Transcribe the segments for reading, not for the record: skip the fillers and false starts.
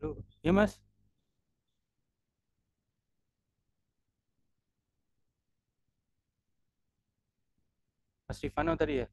Lu, ya Mas, Mas Rifano tadi ya.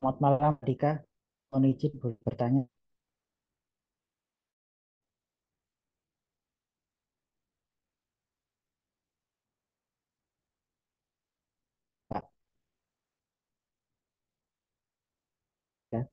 Selamat malam, Dika. Mohon izin bertanya, Pak. Ya.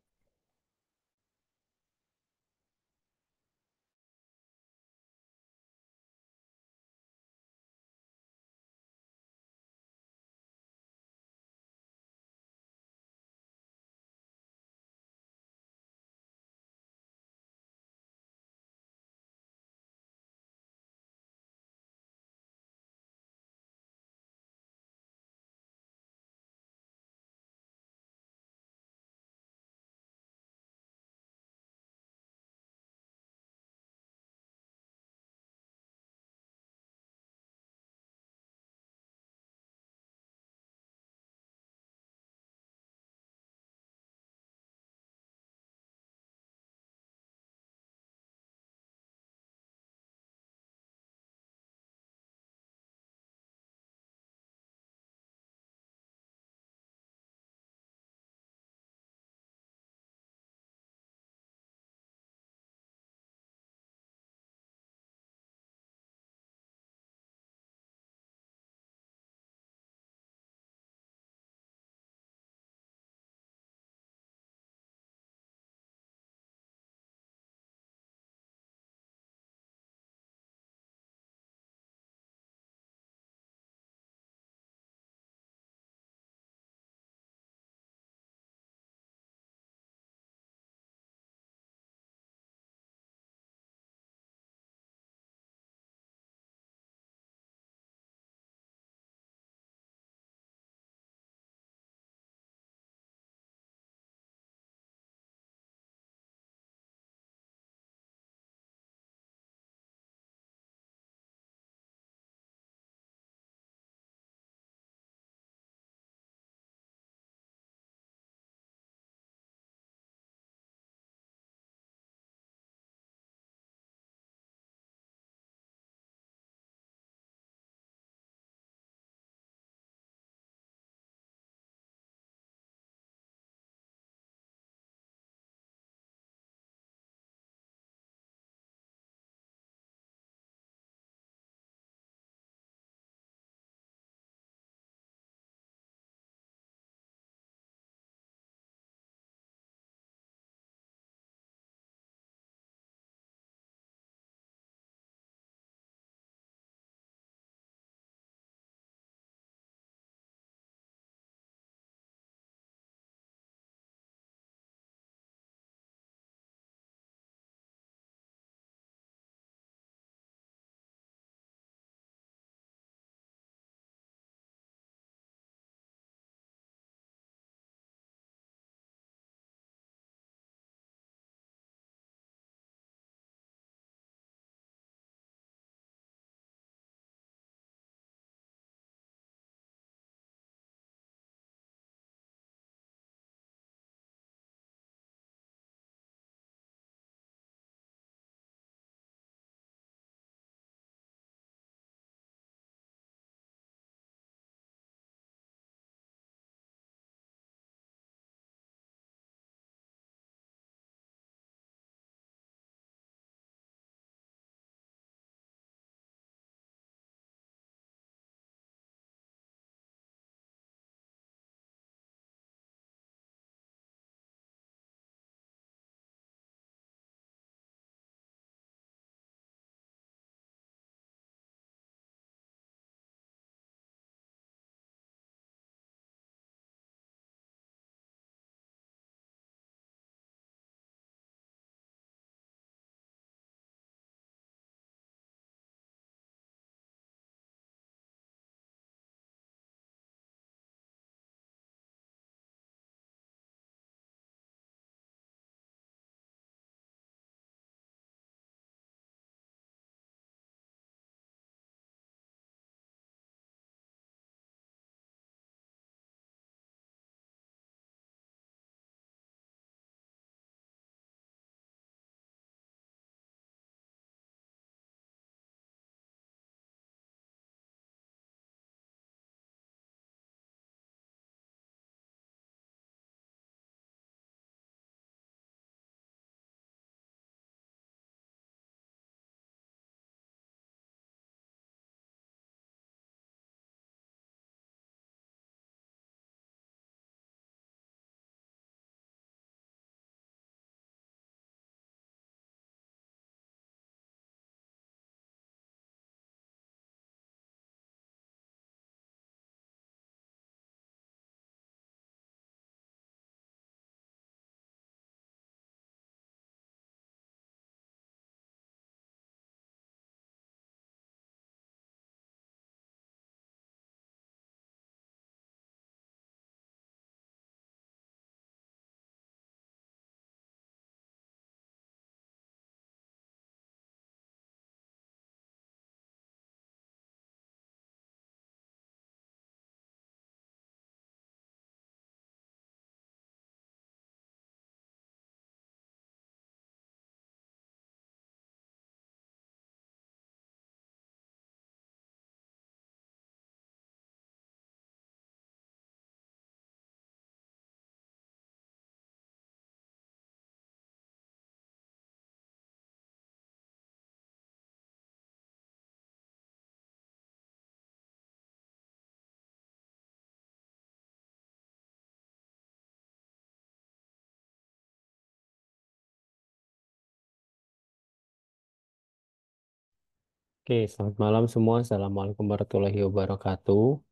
Oke, selamat malam semua. Assalamualaikum warahmatullahi wabarakatuh.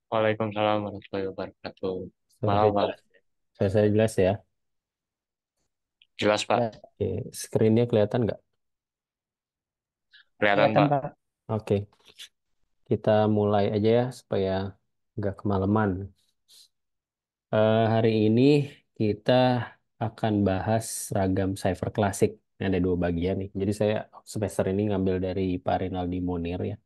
Waalaikumsalam warahmatullahi wabarakatuh. Suara Malam, saya Pak. jelas. Suara saya jelas ya. Jelas, Pak. Ya, Oke, screen-nya kelihatan nggak? Kelihatan, kelihatan Pak. Pak. Oke, kita mulai aja ya supaya nggak kemalaman. Hari ini kita akan bahas ragam Cypher Classic. Ini ada dua bagian nih. Jadi saya semester ini ngambil dari Pak Rinaldi Munir ya.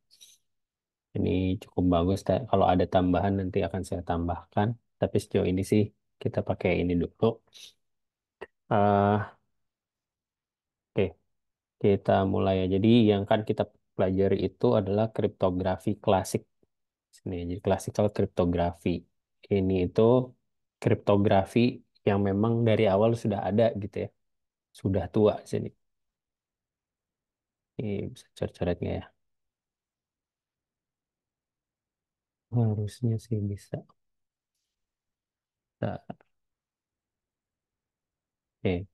Ini cukup bagus. Kalau ada tambahan nanti akan saya tambahkan. Tapi sejauh ini sih kita pakai ini dulu. Eh, Oke, kita mulai ya. Jadi yang kan kita pelajari itu adalah kriptografi klasik. Sini, jadi classical cryptography. Ini itu kriptografi yang memang dari awal sudah ada gitu ya. Sudah tua sini. Ini bisa coret-coret nggak ya? Harusnya sih bisa. Nah, oke.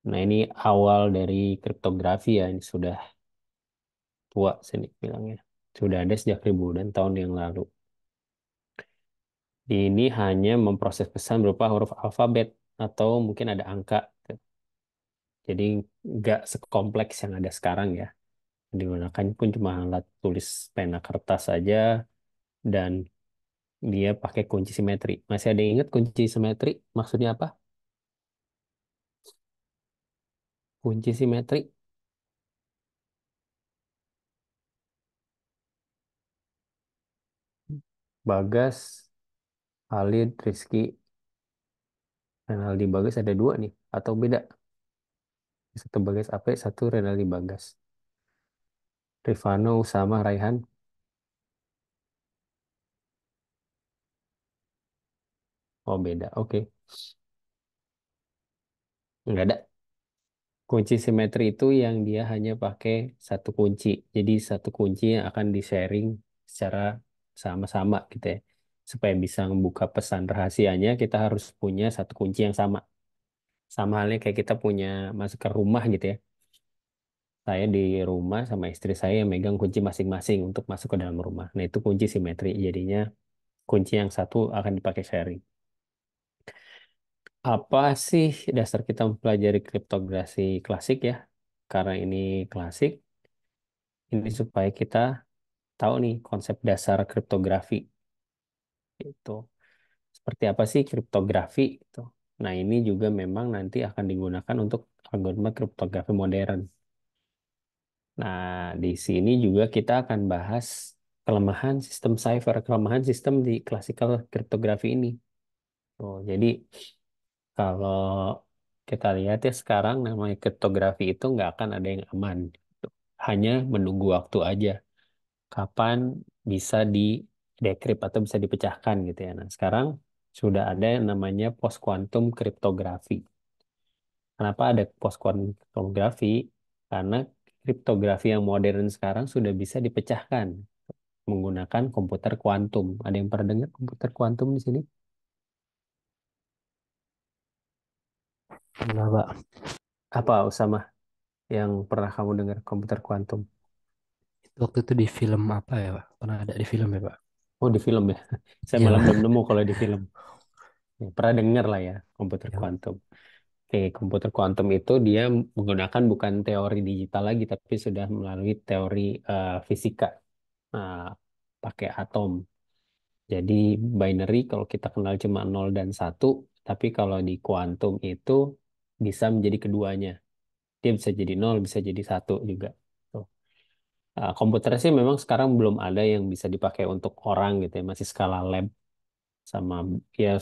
Nah, ini awal dari kriptografi ya. Ini sudah tua sini bilangnya. Sudah ada sejak ribuan tahun yang lalu. Ini hanya memproses pesan berupa huruf alfabet atau mungkin ada angka. Jadi nggak sekompleks yang ada sekarang ya. Digunakan pun cuma alat tulis pena kertas saja dan dia pakai kunci simetri. Masih ada yang ingat kunci simetri? Maksudnya apa? Kunci simetri. Bagas, Khalid, Rizky, Renaldi Bagas ada dua nih. Atau beda? Satu Bagas AP, satu Renaldi Bagas. Rifano, Usama, Raihan. Oh beda, oke. Nggak ada. Kunci simetri itu yang dia hanya pakai satu kunci. Jadi satu kunci yang akan di-sharing secara sama-sama gitu ya. Supaya bisa membuka pesan rahasianya, kita harus punya satu kunci yang sama. Sama halnya kayak kita punya masuk ke rumah gitu ya. Saya di rumah sama istri saya yang megang kunci masing-masing untuk masuk ke dalam rumah. Nah itu kunci simetri. Jadinya kunci yang satu akan dipakai sharing. Apa sih dasar kita mempelajari kriptografi klasik ya? Karena ini klasik, ini supaya kita tahu nih konsep dasar kriptografi itu seperti apa sih kriptografi itu. Nah, ini juga memang nanti akan digunakan untuk algoritma kriptografi modern. Nah, di sini juga kita akan bahas kelemahan sistem cipher, kelemahan sistem di classical kriptografi ini. Oh, jadi kalau kita lihat ya sekarang namanya kriptografi itu nggak akan ada yang aman. Hanya menunggu waktu aja. Kapan bisa di decrypt atau bisa dipecahkan gitu ya. Nah, sekarang sudah ada yang namanya post quantum kriptografi. Kenapa ada post quantum kriptografi? Karena kriptografi yang modern sekarang sudah bisa dipecahkan menggunakan komputer kuantum. Ada yang pernah dengar komputer kuantum di sini? Enggak, Pak. Apa Usama yang pernah kamu dengar komputer kuantum? Itu waktu itu di film apa ya, Pak? Pernah ada di film ya, Pak? Oh, di film ya. Saya Iya, malah belum Pak. nemu kalau di film. Ya, pernah dengar lah ya komputer Iya, Pak. kuantum. Oke, komputer kuantum itu dia menggunakan bukan teori digital lagi, tapi sudah melalui teori fisika, Nah, pakai atom. Jadi binary kalau kita kenal cuma nol dan satu, tapi kalau di kuantum itu bisa menjadi keduanya. Dia bisa jadi nol, bisa jadi satu juga. Tuh. Komputer sih memang sekarang belum ada yang bisa dipakai untuk orang gitu ya, masih skala lab sama ya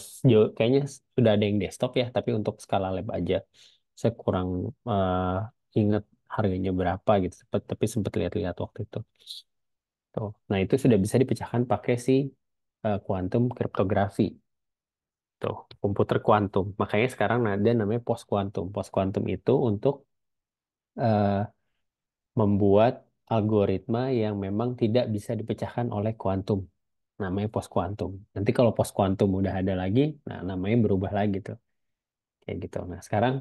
kayaknya sudah ada yang desktop ya, tapi untuk skala lab aja. Saya kurang ingat harganya berapa gitu, tapi sempat lihat-lihat waktu itu. Tuh. Nah, itu sudah bisa dipecahkan pakai si quantum cryptography. Tuh, komputer kuantum. Makanya sekarang ada namanya post quantum. Post quantum itu untuk eh, membuat algoritma yang memang tidak bisa dipecahkan oleh kuantum. Namanya post quantum. Nanti kalau post quantum udah ada lagi, nah namanya berubah lagi tuh. Kayak gitu. Nah, sekarang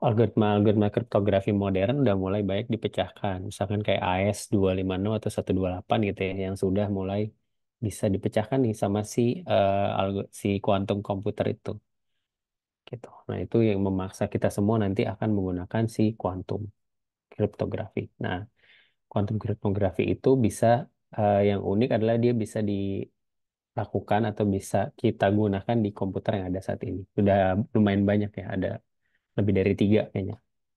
algoritma kriptografi modern udah mulai banyak dipecahkan. Misalkan kayak AES 256 atau 128 gitu ya, yang sudah mulai bisa dipecahkan nih sama si kuantum komputer itu. Gitu. Nah, itu yang memaksa kita semua nanti akan menggunakan si kuantum kriptografi. Nah, kuantum kriptografi itu bisa yang unik adalah dia bisa dilakukan atau bisa kita gunakan di komputer yang ada saat ini. Sudah lumayan banyak ya, ada lebih dari 3 kayaknya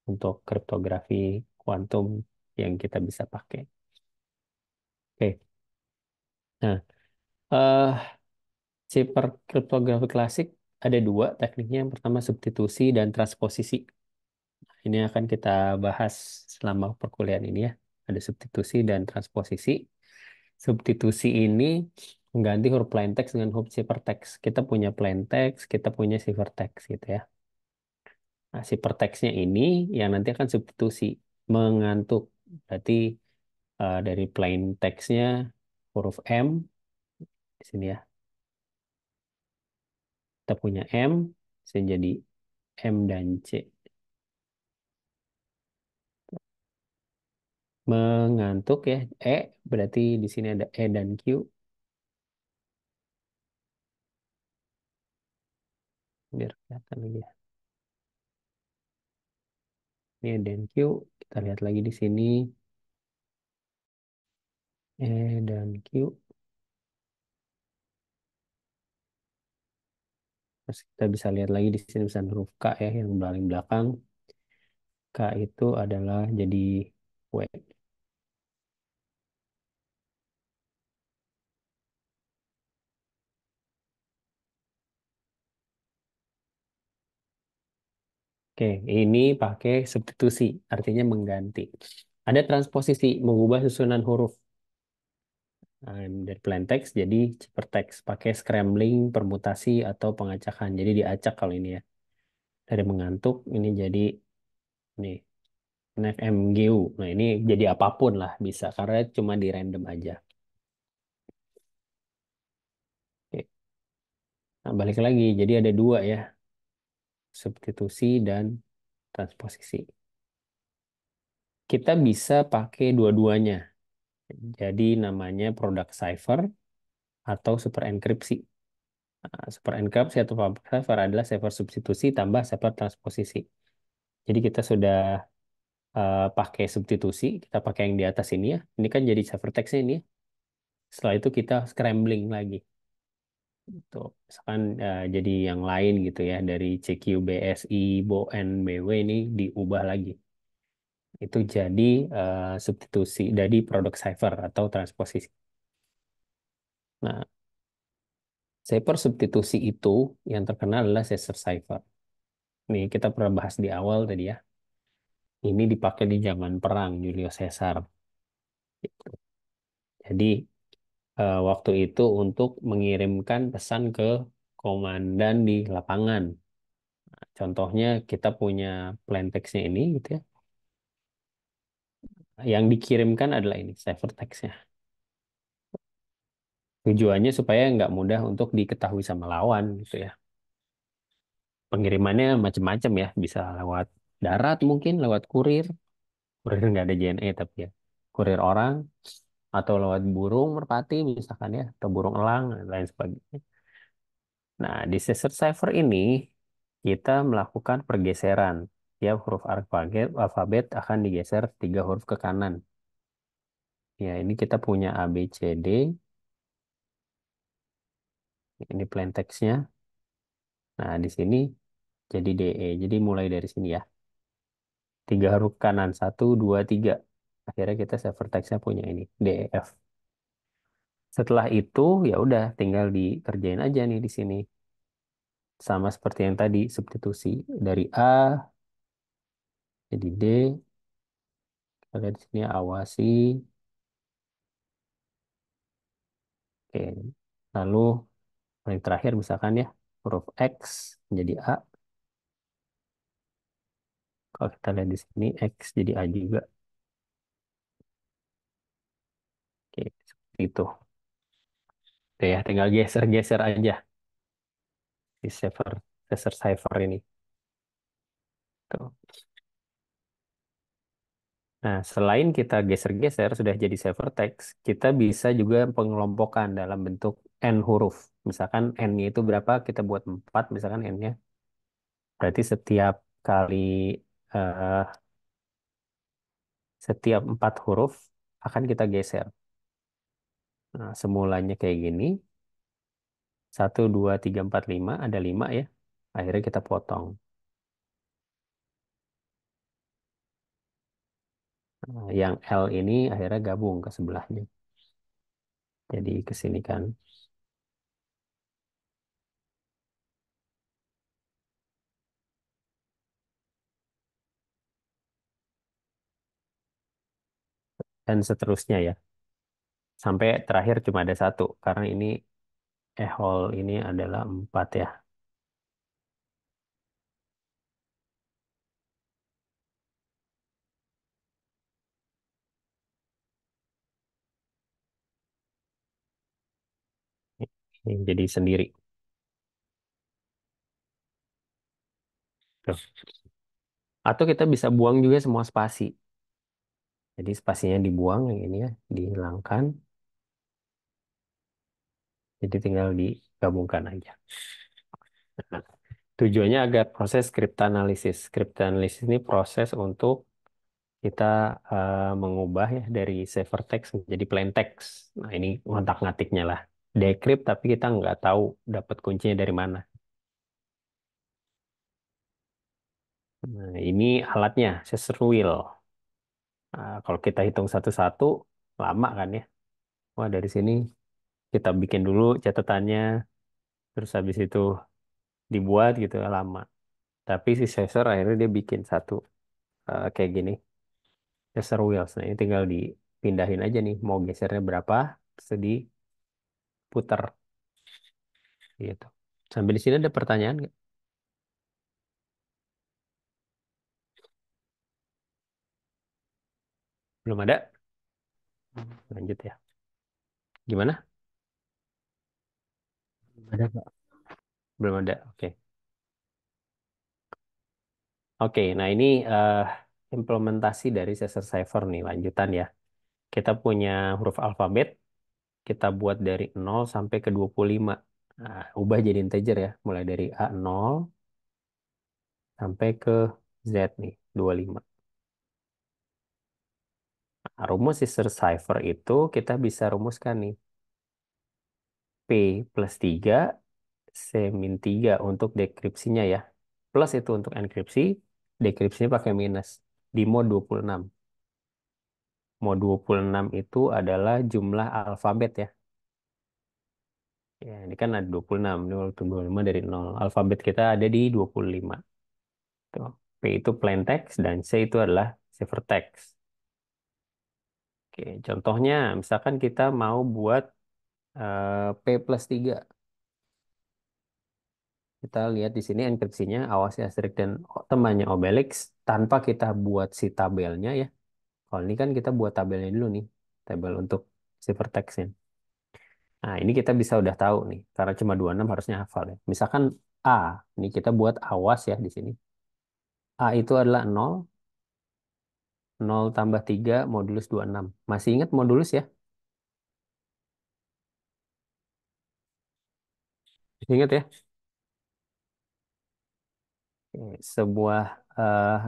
untuk kriptografi kuantum yang kita bisa pakai. Oke, nah eh kriptografi klasik ada 2 tekniknya. Yang pertama substitusi dan transposisi. Ini akan kita bahas selama perkuliahan ini ya. Ada substitusi dan transposisi. Substitusi ini mengganti huruf plain text dengan huruf ciphertext. Kita punya plain text, kita punya ciphertext gitu ya. Nah, ciphertextnya ini yang nanti akan substitusi mengantuk. Berarti dari plain text-nya huruf M di sini ya. Kita punya M, bisa jadi M dan C. Mengantuk ya, berarti di sini ada E dan Q. Biar kelihatan lagi ya. Ini E dan Q. Kita lihat lagi di sini. E dan Q. Terus kita bisa lihat lagi di sini misalnya huruf K ya, yang paling belakang. K itu adalah jadi W. Oke, ini pakai substitusi, artinya mengganti. Ada transposisi, mengubah susunan huruf. Dari plain text jadi ciphertext, pakai scrambling, permutasi, atau pengacakan. Jadi diacak kalau ini ya. Dari mengantuk, ini jadi nih, NFMGU. Nah, ini jadi apapun lah bisa, karena cuma di random aja. Oke. Nah, balik lagi, jadi ada 2 ya, substitusi dan transposisi. Kita bisa pakai dua-duanya. Jadi namanya product cipher atau super enkripsi. Nah, super enkripsi atau product cipher adalah cipher substitusi tambah cipher transposisi. Jadi kita sudah pakai substitusi, kita pakai yang di atas ini ya. Ini kan jadi ciphertext ini ya. Setelah itu kita scrambling lagi. Tuh, misalkan jadi yang lain gitu ya, dari CQ, BSI, BON, BW ini diubah lagi. Itu jadi substitusi dari produk cipher atau transposisi. Nah, cipher substitusi itu yang terkenal adalah Caesar cipher. Nih, kita pernah bahas di awal tadi ya. Ini dipakai di zaman perang Julius Caesar. Jadi, waktu itu untuk mengirimkan pesan ke komandan di lapangan. Contohnya kita punya plain text-nya ini gitu ya. Yang dikirimkan adalah ini, ciphertext-nya. Tujuannya supaya nggak mudah untuk diketahui sama lawan gitu ya. Pengirimannya macam-macam ya, bisa lewat darat mungkin, lewat kurir. Kurir nggak ada JNE tapi ya. Kurir orang, atau lewat burung merpati misalkan ya, atau burung elang, dan lain sebagainya. Nah, di Caesar cipher ini, kita melakukan pergeseran. Tiap huruf alfabet akan digeser 3 huruf ke kanan. Ya, ini kita punya A, B, C, D. Ini plain text-nya. Nah, di sini jadi DE. Jadi mulai dari sini ya. 3 huruf kanan. 1, 2, 3. Akhirnya kita server text-nya punya ini. DEF. Setelah itu, ya udah tinggal dikerjain aja nih di sini. Sama seperti yang tadi, substitusi. Dari A jadi D. Kita lihat di sini awasi. Oke. Lalu paling terakhir misalkan ya, huruf X menjadi A. Kalau kita lihat di sini, X jadi A juga. Oke, seperti itu. Oke ya, tinggal geser-geser aja di server cipher ini. Tuh. Nah, selain kita geser-geser sudah jadi ciphertext, kita bisa juga pengelompokan dalam bentuk n huruf. Misalkan n-nya itu berapa, kita buat 4, misalkan n-nya. Berarti kali eh, setiap 4 huruf akan kita geser. Nah, semulanya kayak gini, 1, 2, 3, 4, 5, ada 5 ya. Akhirnya kita potong. Nah, yang L ini akhirnya gabung ke sebelahnya. Jadi ke sini kan. Dan seterusnya ya. Sampai terakhir cuma ada 1. Karena ini ehol ini adalah 4 ya. Ini jadi sendiri. Tuh. Atau kita bisa buang juga semua spasi. Jadi spasinya dibuang yang ini ya, dihilangkan. Jadi tinggal digabungkan aja. Nah, tujuannya agar proses cryptanalysis. Cryptanalysis ini proses untuk kita mengubah ya dari ciphertext menjadi plain text. Nah, ini ngotak-ngatiknya lah. Decrypt tapi kita nggak tahu dapat kuncinya dari mana. Nah, ini alatnya, scissor wheel. Nah, kalau kita hitung satu-satu, lama kan ya. Wah, dari sini kita bikin dulu catatannya, terus habis itu dibuat gitu ya, lama. Tapi si scissor akhirnya dia bikin satu kayak gini, scissor wheels. Nah, ini tinggal dipindahin aja nih, mau gesernya berapa, terus diputer gitu. Sampai di sini ada pertanyaan nggak? Belum ada? Lanjut ya. Gimana? Ada Pak. Belum ada. Oke. Oke, nah ini implementasi dari Caesar cipher nih, lanjutan ya. Kita punya huruf alfabet, kita buat dari 0 sampai ke 25. Nah, ubah jadi integer ya, mulai dari A0 sampai ke Z nih, 25. Nah, rumus Caesar cipher itu kita bisa rumuskan nih. P plus 3, C min 3 untuk dekripsinya ya. Plus itu untuk enkripsi, dekripsinya pakai minus. Di mode 26. Mode 26 itu adalah jumlah alfabet ya. Ya, ini kan ada 26, ini waktu 25 dari 0. Alfabet kita ada di 25. Tuh. P itu plain text dan C itu adalah ciphertext. Oke, contohnya misalkan kita mau buat P plus 3. Kita lihat di sini enkripsinya awasi asterisk dan temannya obelix tanpa kita buat si tabelnya ya. Kalau ini kan kita buat tabelnya dulu nih, tabel untuk ciphertextnya. Nah, ini kita bisa udah tahu nih, karena cuma 26 harusnya hafal ya. Misalkan A, ini kita buat awas ya di sini. A itu adalah 0, 0 tambah 3 modulus 26. Masih ingat modulus ya? Masih ingat ya? Oke, sebuah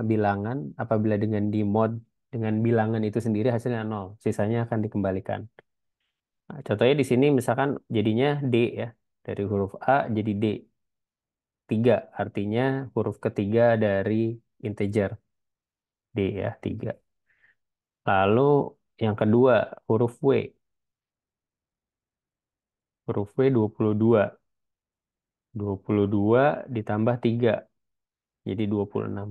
bilangan apabila dengan di mod dengan bilangan itu sendiri hasilnya 0, sisanya akan dikembalikan. Nah, contohnya di sini misalkan jadinya D ya. Dari huruf A jadi D. 3 artinya huruf ketiga dari integer. D ya, 3. Lalu yang kedua huruf W. Huruf W 22. 22 ditambah 3 jadi 26.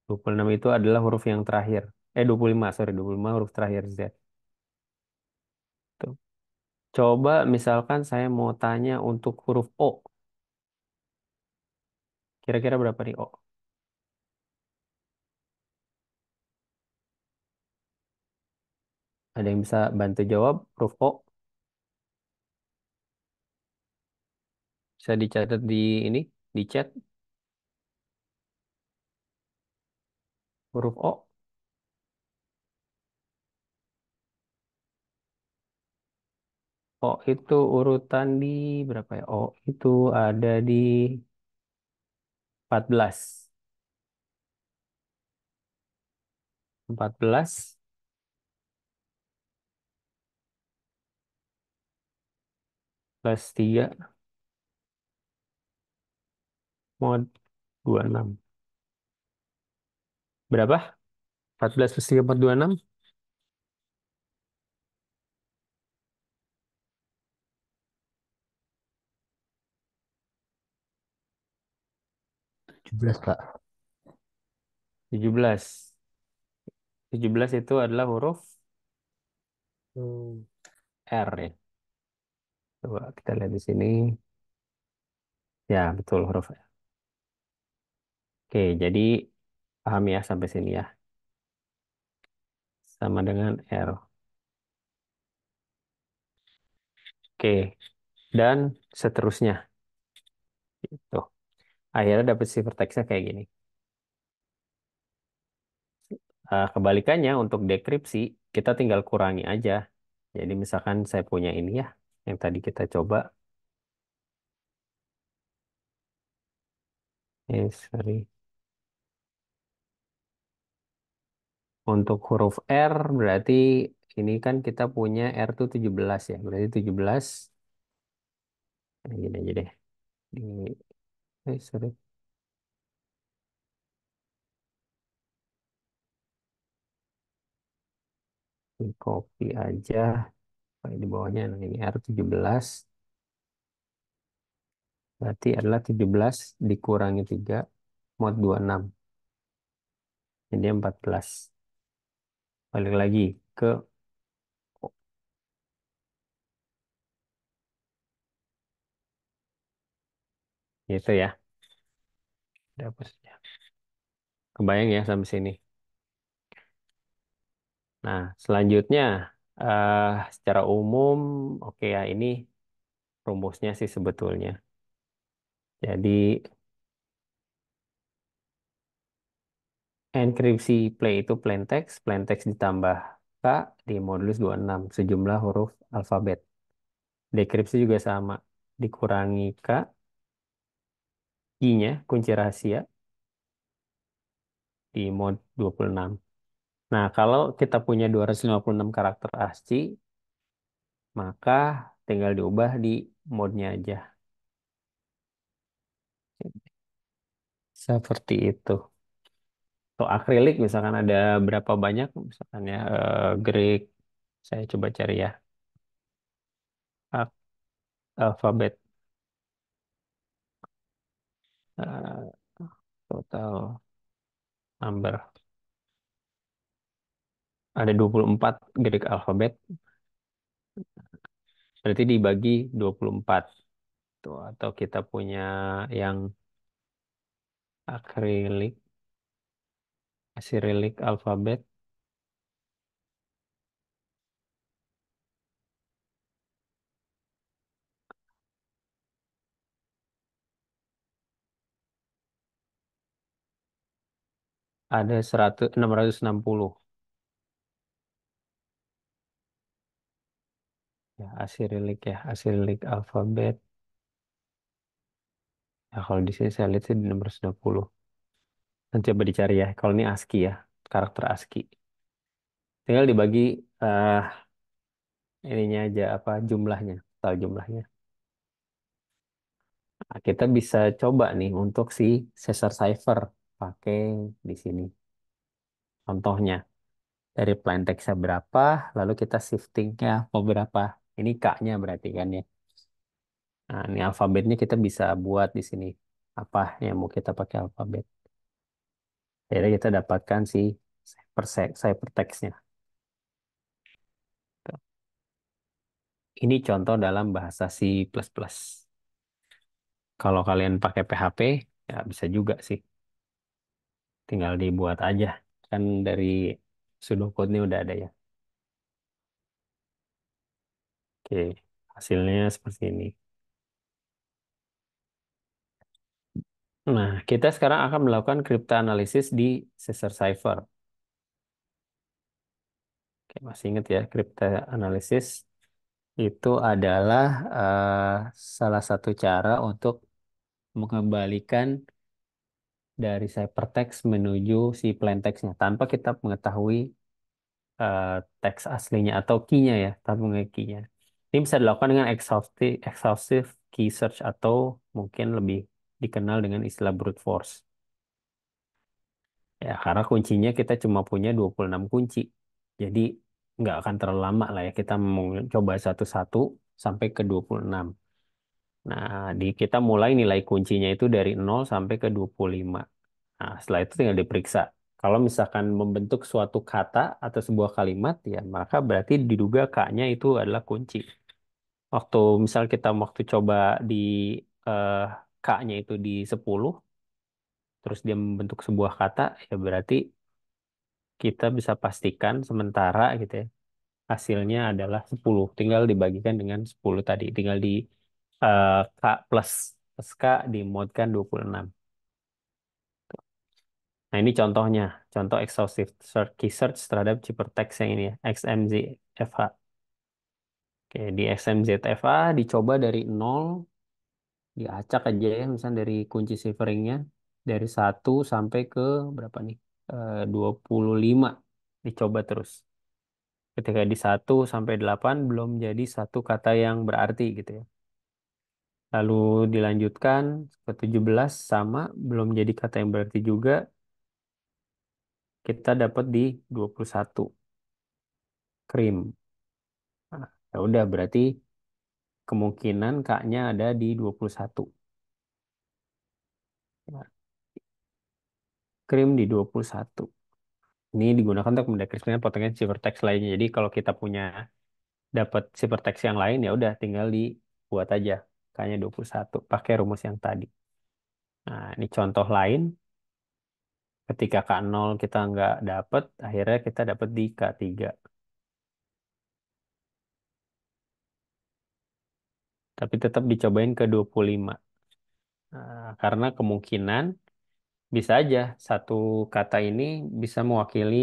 26 itu adalah huruf yang terakhir. 25, sorry, 25 huruf terakhir Z. Tuh. Coba misalkan saya mau tanya untuk huruf O. Kira-kira berapa nih O? Ada yang bisa bantu jawab huruf O? Bisa dicatat di ini, di chat. huruf O. O itu urutan di berapa ya? O itu ada di 14. 14 plus 3 mod 26. Berapa? 14 plus 3 mod 26? 17 Pak. 17. 17 itu adalah huruf R ya. Coba kita lihat di sini. Ya, betul huruf R. Oke, jadi paham ya sampai sini ya. Sama dengan R. Oke, dan seterusnya. Tuh, akhirnya dapat cipher text-nya kayak gini. Kebalikannya untuk dekripsi, kita tinggal kurangi aja. Jadi misalkan saya punya ini ya, yang tadi kita coba. Sorry. Untuk huruf R berarti ini kan kita punya R tuh 17 ya. Berarti 17. Nah, gini aja deh. Di, sorry. Di copy aja. Di bawahnya, nah ini R17. Berarti adalah 17 dikurangi 3 mod 26. Jadi 14. Balik lagi ke itu ya. Dapatnya. Kebayang ya sampai sini. Nah, selanjutnya eh secara umum oke ya ini rumusnya sih sebetulnya. Jadi enkripsi plain text ditambah K di modulus 26 sejumlah huruf alfabet. Dekripsi juga sama, dikurangi K, I-nya kunci rahasia di mod 26. Nah, kalau kita punya 256 karakter ASCII, maka tinggal diubah di modnya aja. Seperti itu. Atau akrilik misalkan ada berapa banyak, misalkan ya Greek, saya coba cari ya, alfabet eh, total number. Ada 24 Greek alfabet, berarti dibagi 24. Tuh, atau kita punya yang akrilik, Cyrillic alfabet, ada 660 ya, Cyrillic alfabet. Ya, kalau di sini saya lihat sih di 660. Nanti coba dicari ya. Kalau ini ASCII ya, karakter ASCII. Tinggal dibagi eh ininya aja apa jumlahnya, total jumlahnya. Nah, kita bisa coba nih untuk si Caesar cipher pakai di sini. Contohnya dari plain text-nya berapa, lalu kita shifting-nya mau berapa. Ini K-nya berarti kan ya. Nah, ini alfabetnya kita bisa buat di sini. Apa yang mau kita pakai alfabet. Jadi kita dapatkan si ciphertext-nya. Ini contoh dalam bahasa C++. Kalau kalian pakai PHP, ya bisa juga sih. Tinggal dibuat aja. Kan dari pseudocode-nya udah ada ya. Oke, hasilnya seperti ini. Nah, kita sekarang akan melakukan cryptanalysis di Caesar cipher. Oke, masih ingat ya, cryptanalysis itu adalah salah satu cara untuk mengembalikan dari ciphertext menuju si plaintext-nya tanpa kita mengetahui eh, teks aslinya atau key-nya ya, tanpa mengetahui key-nya. Ini bisa dilakukan dengan exhaustive key search atau mungkin lebih dikenal dengan istilah brute force. Ya, karena kuncinya kita cuma punya 26 kunci. Jadi nggak akan terlalu lama lah ya kita mau coba satu-satu sampai ke 26. Nah, kita mulai nilai kuncinya itu dari 0 sampai ke 25. Nah, setelah itu tinggal diperiksa. Kalau misalkan membentuk suatu kata atau sebuah kalimat, ya maka berarti diduga K-nya itu adalah kunci. Misal kita waktu coba di eh, K-nya itu di 10, terus dia membentuk sebuah kata, ya berarti kita bisa pastikan sementara gitu ya, hasilnya adalah 10. Tinggal dibagikan dengan 10 tadi. Tinggal di K plus K dimodkan 26. Nah, ini contohnya. Contoh exhaustive key search terhadap ciphertext yang ini ya, XMZFH. Oke, di XMZFH dicoba dari 0, diacak aja ya, misalnya dari kunci cipheringnya, dari 1 sampai ke berapa nih? 25. Dicoba terus. Ketika di 1 sampai 8 belum jadi satu kata yang berarti gitu ya. Lalu dilanjutkan ke 17 sama, belum jadi kata yang berarti juga, kita dapat di 21 krim. Nah, ya udah berarti kemungkinan K-nya ada di 21. Nah, krim di 21. Ini digunakan untuk mendeskripsikan potensi ciphertext lainnya. Jadi kalau kita punya dapat ciphertext yang lain ya udah tinggal dibuat aja K-nya 21 pakai rumus yang tadi. Nah, ini contoh lain. Ketika K0 kita nggak dapat, akhirnya kita dapat di K3. Tapi tetap dicobain ke 25. Nah, karena kemungkinan bisa aja satu kata ini bisa mewakili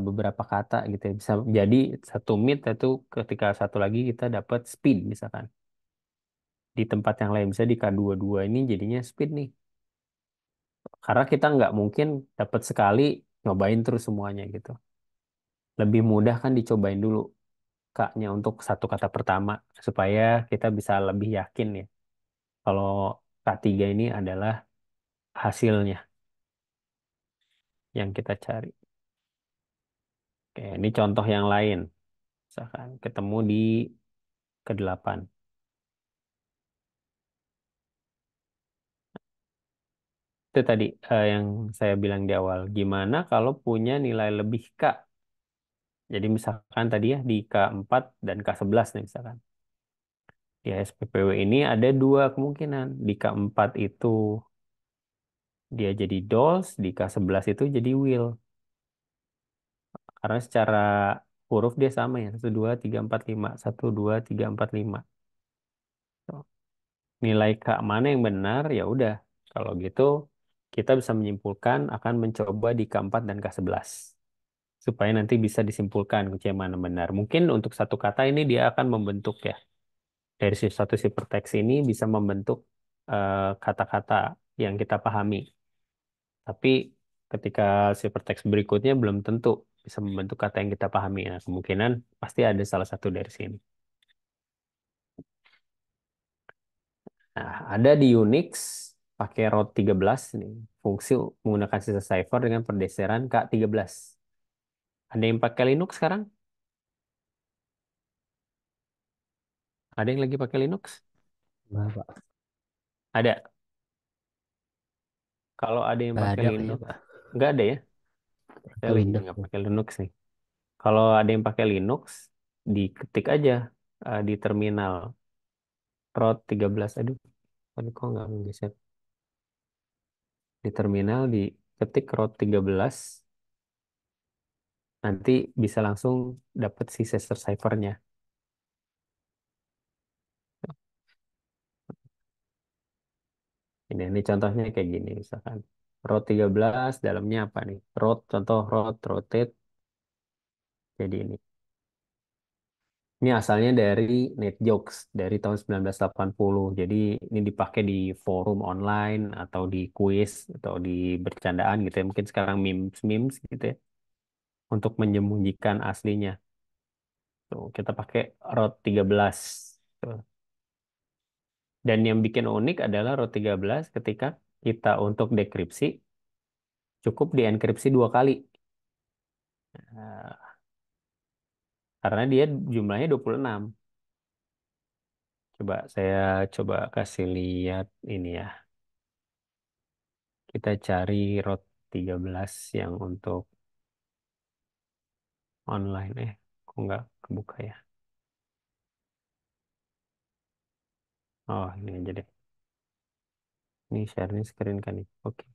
beberapa kata gitu ya. Bisa jadi satu mid itu ketika satu lagi kita dapat speed misalkan. Di tempat yang lain bisa di K22 ini jadinya speed nih. Karena kita nggak mungkin dapat sekali nyobain terus semuanya gitu. Lebih mudah kan dicobain dulu K-nya untuk satu kata pertama supaya kita bisa lebih yakin ya kalau K3 ini adalah hasilnya yang kita cari. Oke, ini contoh yang lain. Misalkan ketemu di ke-8. Itu tadi yang saya bilang di awal. Gimana kalau punya nilai lebih K? Jadi misalkan tadi ya di K4 dan K11 nih misalkan. Di SPPW ini ada dua kemungkinan. Di K4 itu dia jadi dolls, di K11 itu jadi will. Karena secara huruf dia sama ya. 1, 2, 3, 4, 5. 1, 2, 3, 4, 5. Tuh. Nilai K mana yang benar? Ya udah. Kalau gitu kita bisa menyimpulkan akan mencoba di K4 dan K11. Supaya nanti bisa disimpulkan kunci yang mana benar. Mungkin untuk satu kata ini dia akan membentuk ya. Dari satu hypertext ini bisa membentuk kata-kata yang kita pahami. Tapi ketika hypertext berikutnya belum tentu bisa membentuk kata yang kita pahami. Nah, kemungkinan pasti ada salah satu dari sini. Nah, ada di Unix pakai root 13 nih, fungsi menggunakan sisa cipher dengan pergeseran K13. Ada yang pakai Linux sekarang? Ada yang lagi pakai Linux? Nah, Pak. Ada. Kalau ada yang Nggak pakai ada kayaknya, Linux, Pak. nggak ada ya? Saya Pakai lagi Windows. nggak pakai Linux nih. Kalau ada yang pakai Linux, diketik aja di terminal root 13. Aduh, tadi kok nggak menggeser? Di terminal diketik root 13, nanti bisa langsung dapat si sensor ciphernya. Ini contohnya kayak gini misalkan. Row 13 dalamnya apa nih? Contoh rotate. Jadi ini. Ini asalnya dari NetJokes dari tahun 1980. Jadi ini dipakai di forum online atau di kuis atau di bercandaan gitu ya. Mungkin sekarang memes gitu ya. Untuk menyembunyikan aslinya. Tuh, kita pakai Route 13. Tuh. Dan yang bikin unik adalah Route 13 ketika kita untuk dekripsi cukup dienkripsi 2 kali. Nah, karena dia jumlahnya 26. Coba saya coba kasih lihat ini ya. Kita cari Route 13 yang untuk online. Kok nggak kebuka ya? Oh, ini aja deh. Ini share screen kan nih. Oke.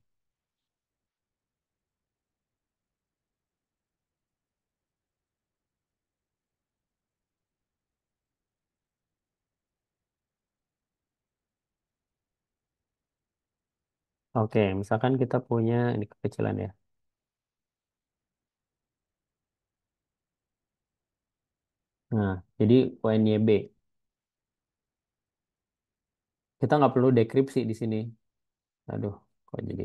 Oke, misalkan kita punya ini kekecilan ya. Nah, jadi UNYB. Kita nggak perlu dekripsi di sini. Aduh, kok jadi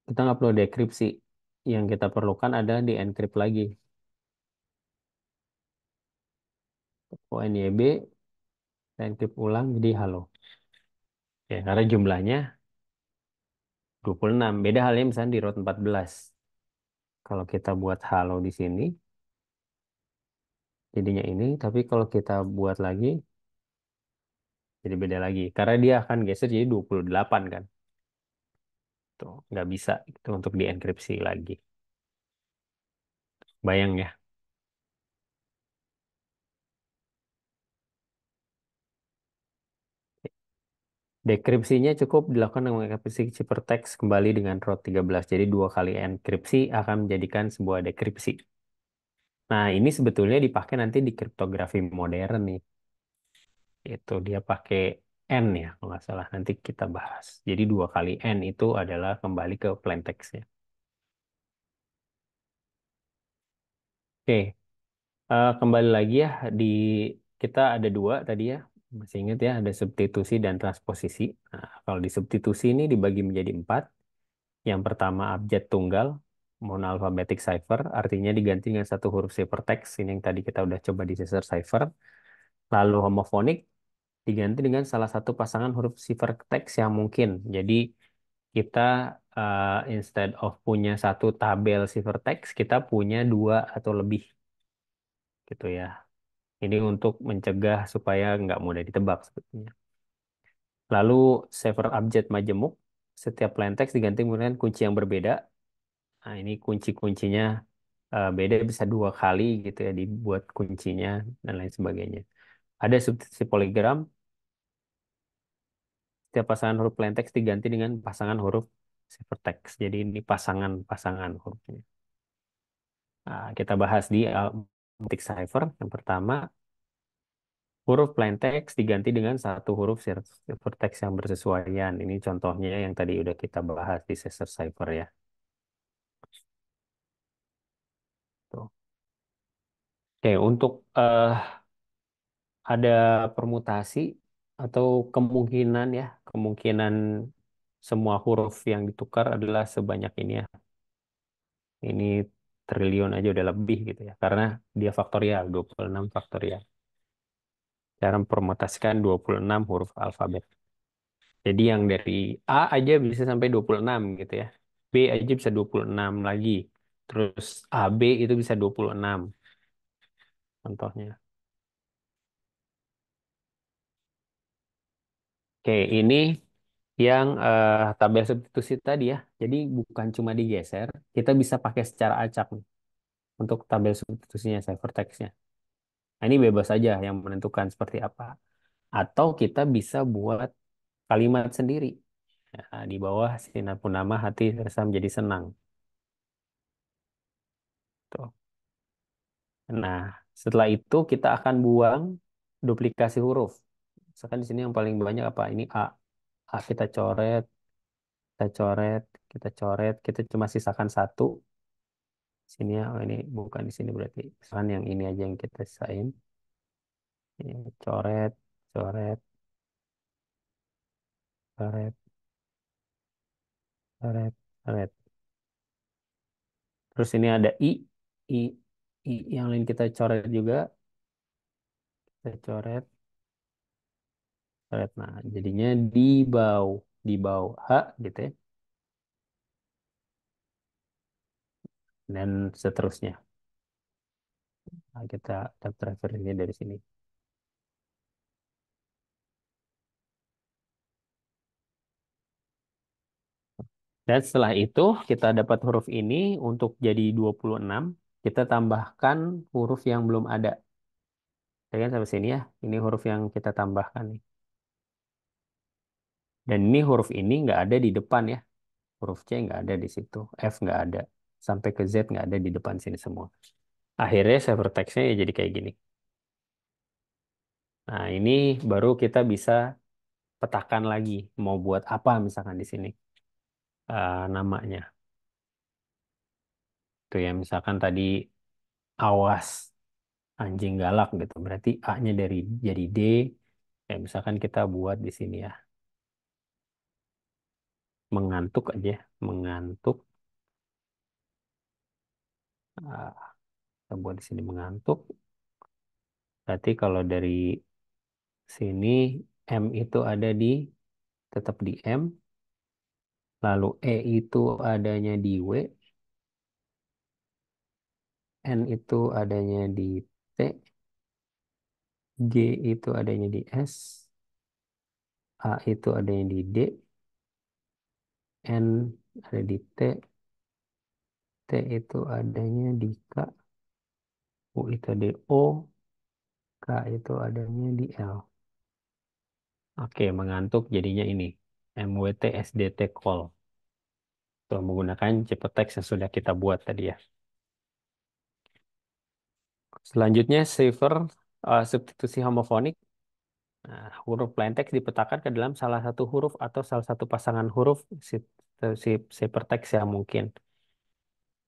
kita nggak perlu dekripsi. Yang kita perlukan adalah di encrypt lagi. ONYB, encrypt ulang jadi halo. Ya, karena jumlahnya 26. Beda halnya misalnya di row 14. Kalau kita buat halo di sini, jadinya ini. Tapi kalau kita buat lagi, jadi beda lagi. Karena dia akan geser jadi 28 kan. Tuh, nggak bisa itu untuk dienkripsi lagi. Bayang ya. Dekripsinya cukup dilakukan dengan enkripsi ciphertext kembali dengan row 13. Jadi 2 kali enkripsi akan menjadikan sebuah dekripsi. Nah, ini sebetulnya dipakai nanti di kriptografi modern nih. Itu dia pakai N ya, kalau nggak salah. Nanti kita bahas. Jadi 2 kali N itu adalah kembali ke plain text-nya. Oke, kembali lagi ya di kita ada 2 tadi ya. Masih ingat ya, ada substitusi dan transposisi. Nah, kalau di substitusi ini dibagi menjadi 4. Yang pertama abjad tunggal, monoalphabetic cipher, artinya diganti dengan satu huruf ciphertext. Ini yang tadi kita udah coba di Caesar cipher. Lalu homofonik diganti dengan salah satu pasangan huruf ciphertext yang mungkin. Jadi kita instead of punya satu tabel ciphertext, kita punya 2 atau lebih gitu ya. Ini untuk mencegah supaya nggak mudah ditebak sebetulnya. Lalu cipher abjad majemuk, setiap plain text diganti dengan kunci yang berbeda. Nah, ini kunci-kuncinya beda bisa 2 kali gitu ya dibuat kuncinya dan lain sebagainya. Ada substitusi poligram, setiap pasangan huruf plain text diganti dengan pasangan huruf ciphertext. Jadi ini pasangan-pasangan hurufnya. Nah, kita bahas di alphabetic cipher. Yang pertama, huruf plain text diganti dengan satu huruf ciphertext yang bersesuaian. Ini contohnya yang tadi udah kita bahas di Caesar cipher ya. Tuh. Oke, untuk ada permutasi atau kemungkinan ya, kemungkinan semua huruf yang ditukar adalah sebanyak ini ya. Ini triliun aja udah lebih gitu ya. Karena dia faktorial, 26 faktorial. Cara mempermutasikan 26 huruf alfabet. Jadi yang dari A aja bisa sampai 26 gitu ya. B aja bisa 26 lagi. Terus AB itu bisa 26 contohnya. Oke, ini yang tabel substitusi tadi ya. Jadi bukan cuma digeser, kita bisa pakai secara acak nih untuk tabel substitusinya, ciphertext-nya. Nah, ini bebas saja yang menentukan seperti apa. Atau kita bisa buat kalimat sendiri. Nah, di bawah sinar purnama hati rasa menjadi senang. Tuh. Nah, setelah itu kita akan buang duplikasi huruf. Misalkan di sini yang paling banyak apa? Ini A. A kita coret, kita coret, kita coret, kita cuma sisakan satu. Sini ya, oh ini bukan di sini berarti. Misalkan yang ini aja yang kita sisain. Ini coret, coret, coret, coret, coret. Terus ini ada I, I yang lain kita coret juga. Kita coret, coret. Nah, jadinya di bawah H gitu ya. Dan seterusnya. Nah, kita dapat referensinya dari sini. Dan setelah itu kita dapat huruf ini untuk jadi 26. Kita tambahkan huruf yang belum ada. Ya kan sampai sini ya. Ini huruf yang kita tambahkan nih. Dan ini huruf ini nggak ada di depan ya. Huruf C nggak ada di situ. F nggak ada. Sampai ke Z nggak ada di depan sini semua. Akhirnya ciphertextnya ya jadi kayak gini. Nah ini baru kita bisa petakan lagi. Mau buat apa misalkan di sini namanya. Tuh ya misalkan tadi awas anjing galak gitu. Berarti A-nya dari jadi D. Ya misalkan kita buat di sini ya. Mengantuk aja, mengantuk. Ah, kita buat di sini mengantuk. Berarti kalau dari sini M itu ada di tetap di M. Lalu E itu adanya di W. N itu adanya di T. G itu adanya di S. A itu adanya di D. N ada di T. T itu adanya di K. U itu di O. K itu adanya di L. Oke, mengantuk jadinya ini. MWT SDT call. Tuh, menggunakan ciphertext yang sudah kita buat tadi ya. Selanjutnya, cipher substitusi homofonik. Nah, huruf plain text dipetakan ke dalam salah satu huruf atau salah satu pasangan huruf si ciphertext yang mungkin.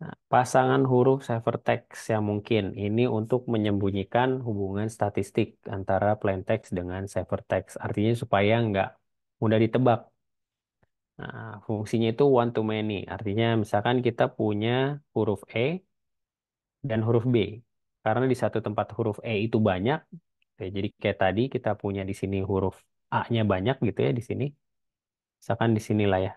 Nah, pasangan huruf ciphertext yang mungkin ini untuk menyembunyikan hubungan statistik antara plain text dengan ciphertext. Artinya supaya nggak mudah ditebak. Nah, fungsinya itu one to many. Artinya misalkan kita punya huruf E dan huruf B. Karena di satu tempat huruf E itu banyak, ya, jadi kayak tadi kita punya di sini huruf A-nya banyak gitu ya di sini. Misalkan di sinilah ya.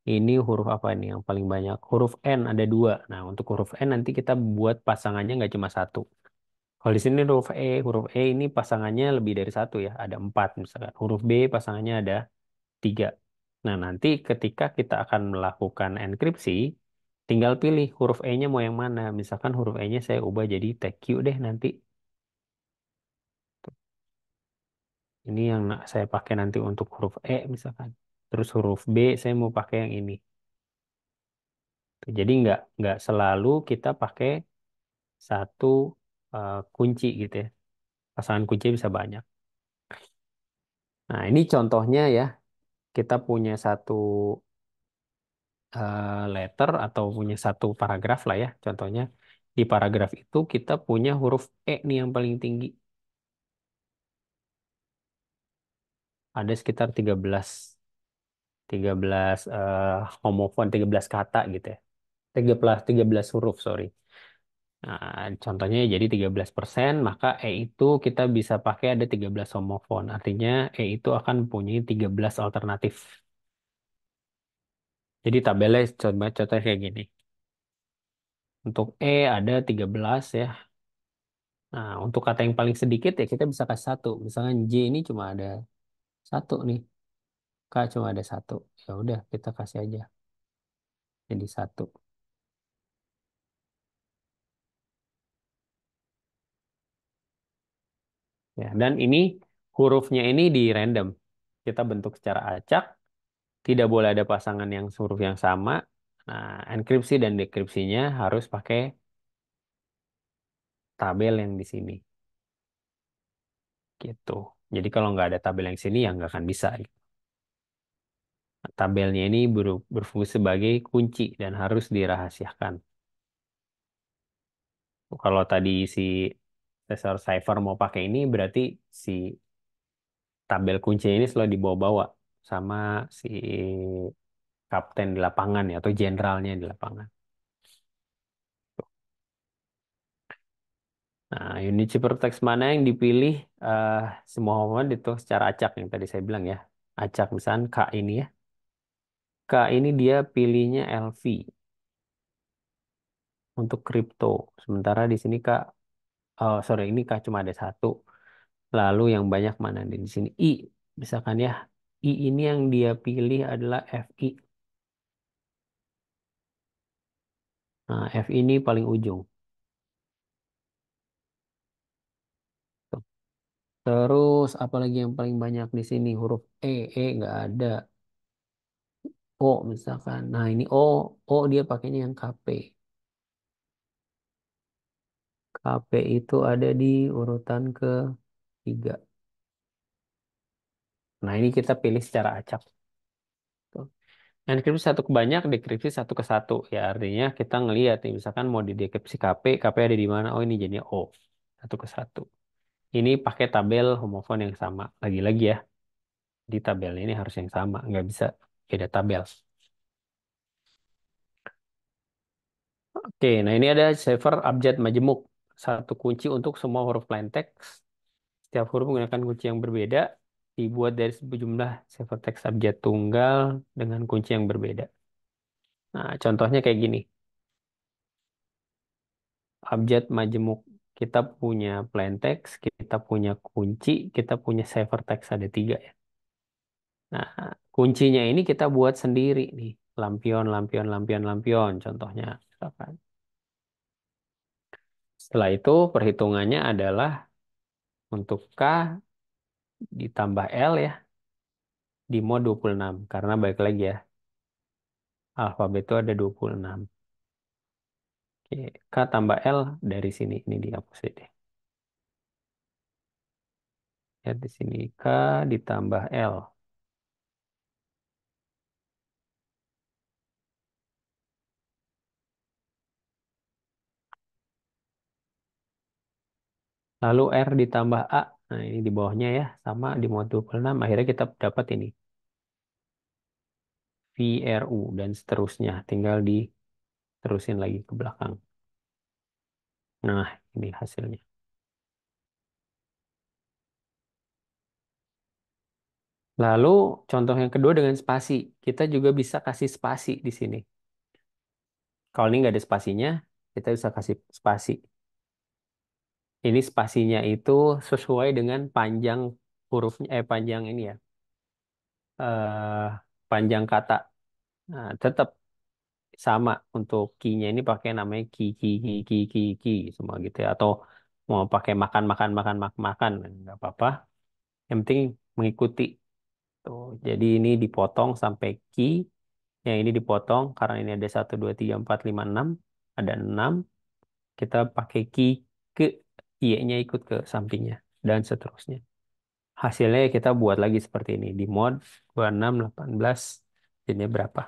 Ini huruf apa ini yang paling banyak? Huruf N ada dua. Nah, untuk huruf N nanti kita buat pasangannya nggak cuma satu. Kalau di sini huruf E ini pasangannya lebih dari satu ya, ada empat misalkan. Huruf B pasangannya ada tiga. Nah, nanti ketika kita akan melakukan enkripsi, tinggal pilih huruf E-nya mau yang mana. Misalkan huruf E-nya saya ubah jadi TQ deh nanti. Ini yang saya pakai nanti untuk huruf E misalkan. Terus huruf B saya mau pakai yang ini. Jadi nggak selalu kita pakai satu kunci gitu ya. Pasangan kunci bisa banyak. Nah, ini contohnya ya. Kita punya satu letter atau punya satu paragraf lah ya. Contohnya di paragraf itu kita punya huruf E nih yang paling tinggi. Ada sekitar 13 homofon, 13 kata gitu ya. 13 huruf, sorry. Nah, contohnya jadi 13%, maka E itu kita bisa pakai ada 13 homofon. Artinya E itu akan punya 13 alternatif. Jadi tabelnya coba contohnya kayak gini. Untuk E ada 13 ya. Nah, untuk kata yang paling sedikit ya kita bisa kasih satu. Misalkan J ini cuma ada satu nih. K cuma ada satu. Ya udah kita kasih aja jadi satu. Ya, dan ini hurufnya ini di random. Kita bentuk secara acak. Tidak boleh ada pasangan yang huruf yang sama. Nah, enkripsi dan dekripsinya harus pakai tabel yang di sini. Gitu. Jadi kalau nggak ada tabel yang sini ya nggak akan bisa. Tabelnya ini berfungsi sebagai kunci dan harus dirahasiakan. Kalau tadi si Sensor Cipher mau pakai ini berarti si tabel kunci ini selalu dibawa-bawa sama si kapten di lapangan ya atau jenderalnya di lapangan. Nah, unit hypertext mana yang dipilih eh semua momen itu secara acak yang tadi saya bilang ya. Acak misalnya K ini ya. K ini dia pilihnya LV untuk kripto. Sementara di sini K, oh sorry ini K cuma ada satu. Lalu yang banyak mana di sini I. Misalkan ya, I ini yang dia pilih adalah FI. Nah, F ini paling ujung. Tuh. Terus apalagi yang paling banyak di sini huruf E nggak ada. O misalkan. Nah ini O dia pakainya yang KP. KP itu ada di urutan ketiga. Nah ini kita pilih secara acak. Tuh. Enkripsi satu ke banyak, dekripsi satu ke satu. Ya artinya kita ngelihat nih, misalkan mau didekripsi KP ada di mana? Oh ini jadinya O. Satu ke satu. Ini pakai tabel homofon yang sama. Lagi-lagi ya, di tabel ini harus yang sama. Nggak bisa beda tabel. Oke, nah ini ada cipher abjad majemuk. Satu kunci untuk semua huruf plain text. Setiap huruf menggunakan kunci yang berbeda. Dibuat dari sejumlah ciphertext abjad tunggal dengan kunci yang berbeda. Nah, contohnya kayak gini. Abjad majemuk. Kita punya plain text, kita punya kunci, kita punya ciphertext ada tiga ya. Nah, kuncinya ini kita buat sendiri nih. Lampion, lampion, lampion, lampion. Contohnya. Misalkan. Setelah itu perhitungannya adalah untuk K ditambah L ya di mod 26. Karena balik lagi ya, alfabet itu ada 26. Oke, K tambah L dari sini. Ini dihapus deh. Lihat di sini K ditambah L. Lalu R ditambah A. Nah, ini di bawahnya ya. Sama di mod 26. Akhirnya kita dapat ini. VRU dan seterusnya. Tinggal diterusin lagi ke belakang. Nah, ini hasilnya. Lalu contoh yang kedua dengan spasi. Kita juga bisa kasih spasi di sini. Kalau ini nggak ada spasinya, kita bisa kasih spasi. Ini spasinya itu sesuai dengan panjang hurufnya, panjang ini ya, eh panjang kata. Nah, tetap sama untuk key-nya ini pakai namanya key semua gitu ya. Atau mau pakai makan makan makan makan makan nggak apa-apa. Yang penting mengikuti. Tuh, jadi ini dipotong sampai key. Yang ini dipotong karena ini ada 1, 2, 3, 4, 5, 6. Ada 6. Kita pakai key ke Y-nya ikut ke sampingnya. Dan seterusnya. Hasilnya kita buat lagi seperti ini. Di mod 26, 18. Jadinya berapa?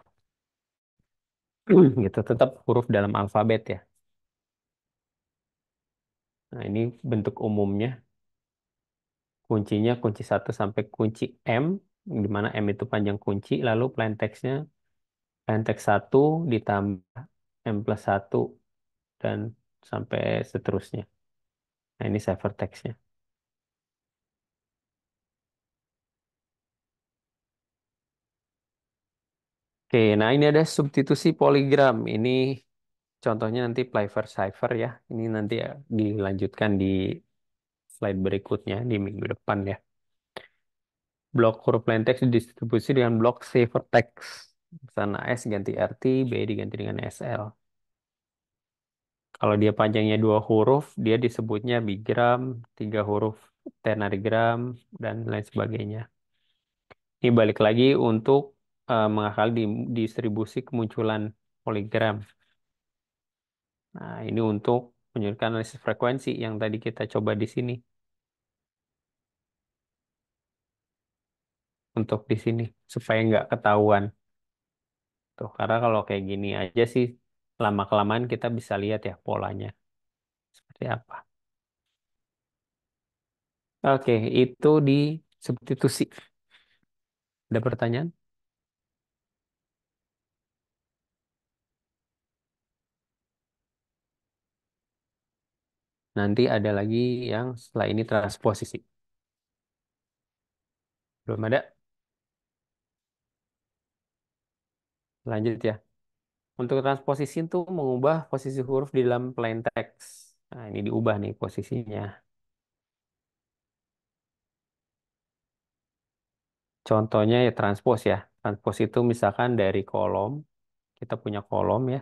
Gitu. Tetap huruf dalam alfabet ya. Nah ini bentuk umumnya. Kuncinya kunci satu sampai kunci M. Di mana M itu panjang kunci. Lalu plain text-nya plain text 1 ditambah M plus 1 dan sampai seterusnya. Nah, ini ciphertext-nya. Oke, nah ini ada substitusi poligram. Ini contohnya nanti Plyver Cipher ya. Ini nanti ya dilanjutkan di slide berikutnya di minggu depan ya. Blok huruf plain text didistribusi dengan blok ciphertext. Misalnya S ganti RT, B diganti dengan SL. Kalau dia panjangnya 2 huruf, dia disebutnya bigram, 3 huruf ternarigram, dan lain sebagainya. Ini balik lagi untuk mengakali distribusi kemunculan poligram. Nah, ini untuk menunjukkan analisis frekuensi yang tadi kita coba di sini. untuk di sini supaya nggak ketahuan. Tuh, karena kalau kayak gini aja sih lama-kelamaan kita bisa lihat ya polanya seperti apa. Oke, itu di substitusi. Ada pertanyaan? Nanti ada lagi yang setelah ini transposisi. Belum ada? Lanjut ya. Untuk transposisi itu mengubah posisi huruf di dalam plain text. Nah, ini diubah nih posisinya. Contohnya ya transpose ya. Transpose itu misalkan dari kolom, kita punya kolom ya.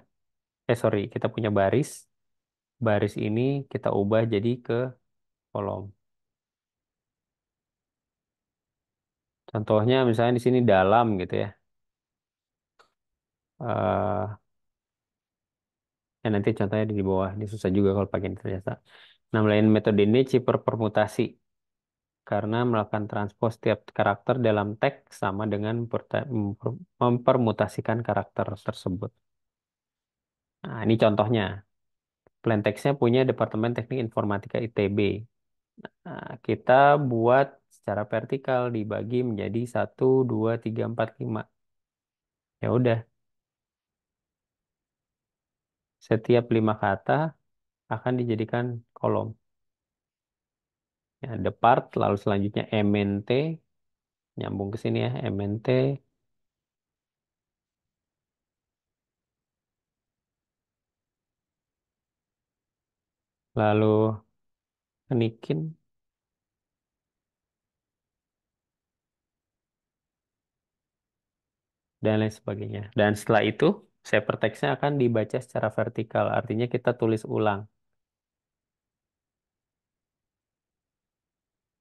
Sorry, kita punya baris. Baris ini kita ubah jadi ke kolom. Contohnya misalnya di sini dalam gitu ya. Eh nanti contohnya di bawah. Ini susah juga kalau pakai ini ternyata. Nah, lain metode ini chipper permutasi. Karena melakukan transpose tiap karakter dalam teks sama dengan mempermutasikan karakter tersebut. Nah, ini contohnya. Plain text-nya punya Departemen Teknik Informatika ITB. Nah, kita buat secara vertikal dibagi menjadi 1, 2, 3, 4, 5. Ya udah, setiap 5 kata akan dijadikan kolom. Ya, depart, lalu selanjutnya MNT, nyambung ke sini ya, MNT, lalu Nikin, dan lain sebagainya. Dan setelah itu, hypertext-nya akan dibaca secara vertikal, artinya kita tulis ulang.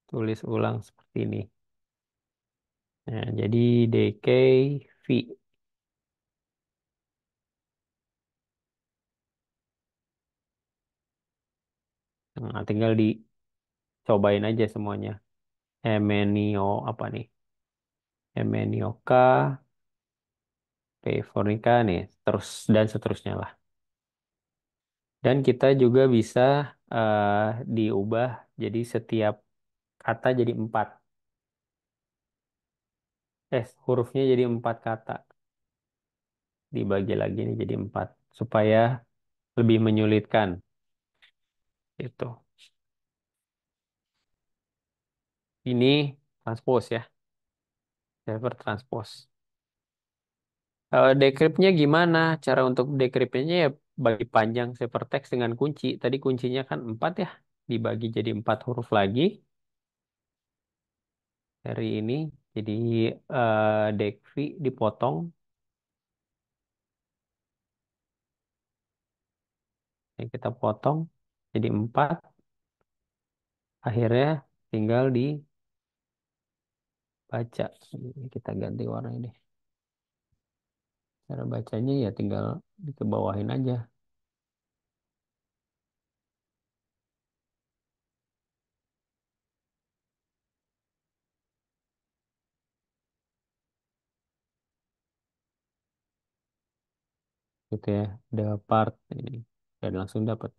Tulis ulang seperti ini. Nah, jadi DKV. Nah, tinggal dicobain aja semuanya. Emenio apa nih? Emenioka, Pefornica nih, terus dan seterusnya lah. Dan kita juga bisa diubah jadi setiap kata jadi 4. Hurufnya jadi 4 kata. Dibagi lagi nih jadi 4 supaya lebih menyulitkan. Itu. Ini transpose ya, server transpose. Decrypt-nya gimana? Cara untuk decrypt-nya ya bagi panjang ciphertext dengan kunci. Tadi kuncinya kan 4 ya. Dibagi jadi 4 huruf lagi. Dari ini. Jadi decrypt dipotong. Yang kita potong jadi 4. Akhirnya tinggal dibaca. Ini kita ganti warna ini. Cara bacanya ya tinggal dikebawahin aja. Gitu ya. Ada part ini. Dan langsung dapat.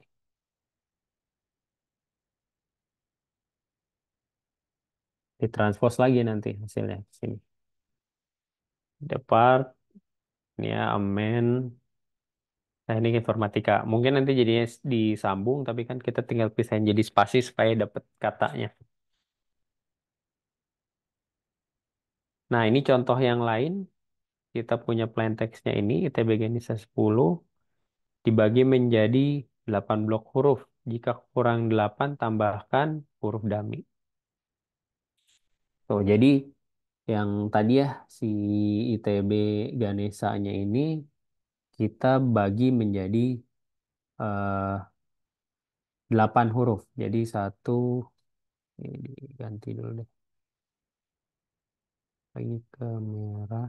Ditranspose lagi nanti hasilnya. Sini. Ada part. Ini ya amen. Teknik informatika. Mungkin nanti jadinya disambung, tapi kan kita tinggal pisahin jadi spasi supaya dapat katanya. Nah, ini contoh yang lain. Kita punya plain text-nya ini, ITB Ganesha 10, dibagi menjadi 8 blok huruf. Jika kurang 8, tambahkan huruf dummy. Tuh, jadi yang tadi ya, si ITB Ganesha-nya ini, kita bagi menjadi 8 huruf. Jadi satu, ini ganti dulu deh. Lagi ke merah.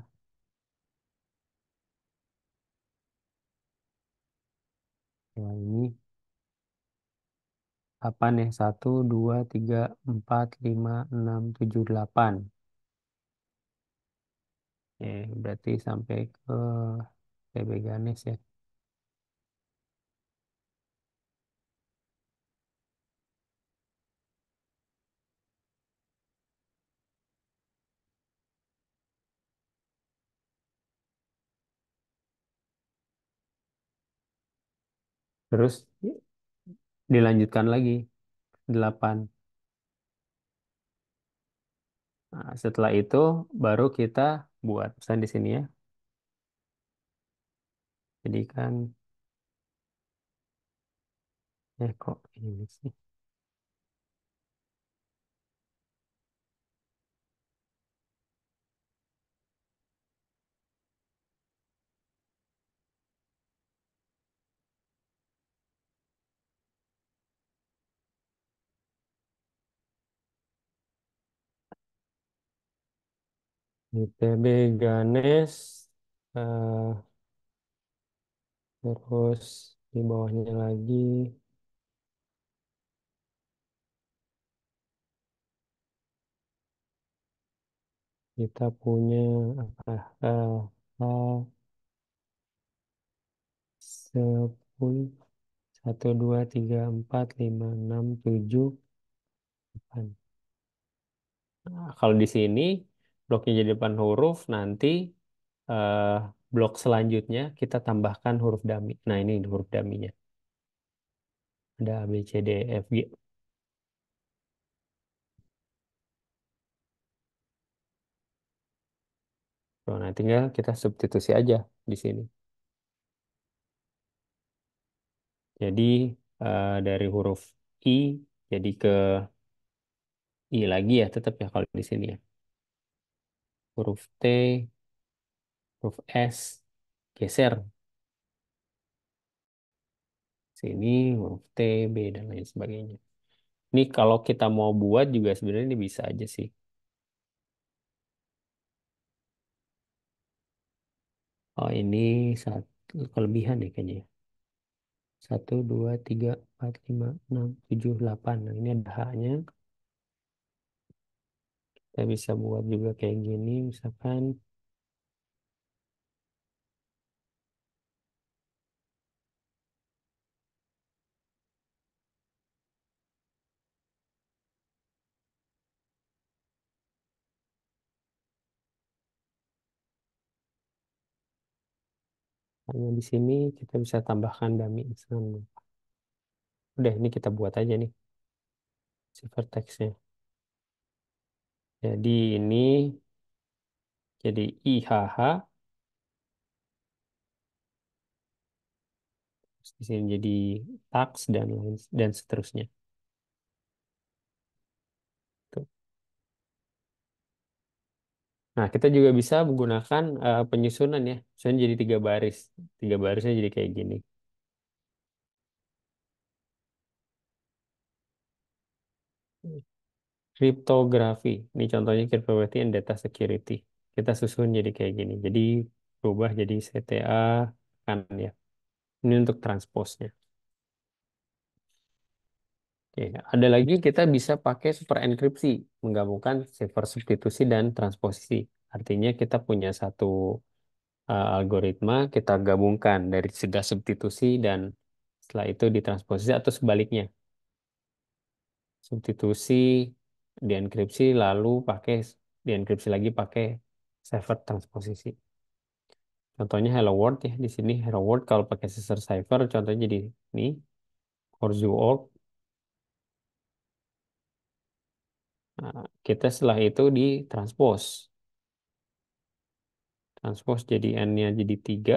Ya, ini apa nih? 1, 2, 3, 4, 5, 6, 7, 8. Berarti sampai ke PB Ganes ya. Terus dilanjutkan lagi 8. Nah, setelah itu baru kita buat pesan di sini ya. Jadi kan kok ini sih. ITB Ganes eh, terus di bawahnya lagi kita punya apa? Eh, 10, 1, 2, 3, 4, 5, 6, 7, 8. Nah, kalau di sini bloknya jadi depan huruf, nanti eh, blok selanjutnya kita tambahkan huruf dummy. Nah, ini huruf dummy-nya. Ada A, B, C, D, E, F, G. Nah, tinggal kita substitusi aja di sini. Jadi dari huruf I jadi ke I lagi ya, tetap ya kalau di sini ya. Huruf T, huruf S, geser. Sini huruf T, B, dan lain sebagainya. Ini kalau kita mau buat juga sebenarnya ini bisa aja sih. Oh, ini satu kelebihan ya kayaknya ya. 1, 2, 3, 4, 5, 6, 7, 8. Nah, ini ada H-nya. Kita bisa buat juga kayak gini, misalkan. Hanya di sini kita bisa tambahkan dummy misalnya. Udah, ini kita buat aja nih si vertexnya. Jadi ini jadi IHH, terus di sini jadi tax dan lain dan seterusnya. Tuh. Nah, kita juga bisa menggunakan penyusunan ya. Misalnya jadi 3 baris. 3 barisnya jadi kayak gini. Kriptografi. Ini contohnya cryptography and data security. Kita susun jadi kayak gini. Jadi berubah jadi CTA kan ya. Ini untuk transposnya. Oke, ada lagi kita bisa pakai super enkripsi, menggabungkan cipher substitusi dan transposisi. Artinya kita punya satu algoritma, kita gabungkan dari sudah substitusi dan setelah itu ditransposisi atau sebaliknya. Substitusi, dienkripsi, lalu dienkripsi lagi pakai cipher transposisi. Contohnya Hello World ya, di sini Hello World kalau pakai scissor cipher, contohnya jadi ini, Orzo.org. Nah, kita setelah itu ditranspose. Transpose jadi N-nya jadi 3,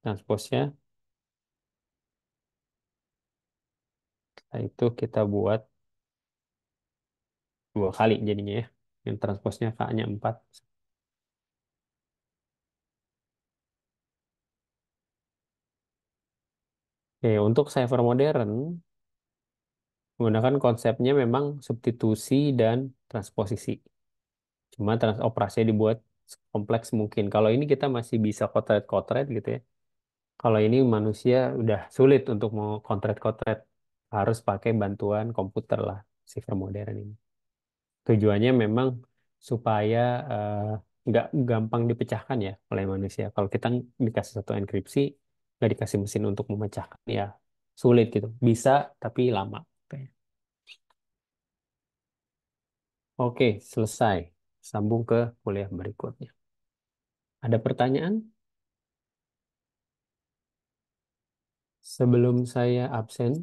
transposnya. Setelah itu kita buat 2 kali jadinya ya. Yang transposnya K-nya 4. Oke, untuk cipher modern, menggunakan konsepnya memang substitusi dan transposisi. Cuma operasinya dibuat kompleks mungkin. Kalau ini kita masih bisa kotret-kotret gitu ya. Kalau ini manusia udah sulit untuk mau kontret-kotret. Harus pakai bantuan komputer lah, cipher modern ini. Tujuannya memang supaya nggak gampang dipecahkan ya oleh manusia. Kalau kita dikasih satu enkripsi, nggak dikasih mesin untuk memecahkan, ya sulit gitu. Bisa, tapi lama. Oke, selesai. Sambung ke kuliah berikutnya. Ada pertanyaan? Sebelum saya absen,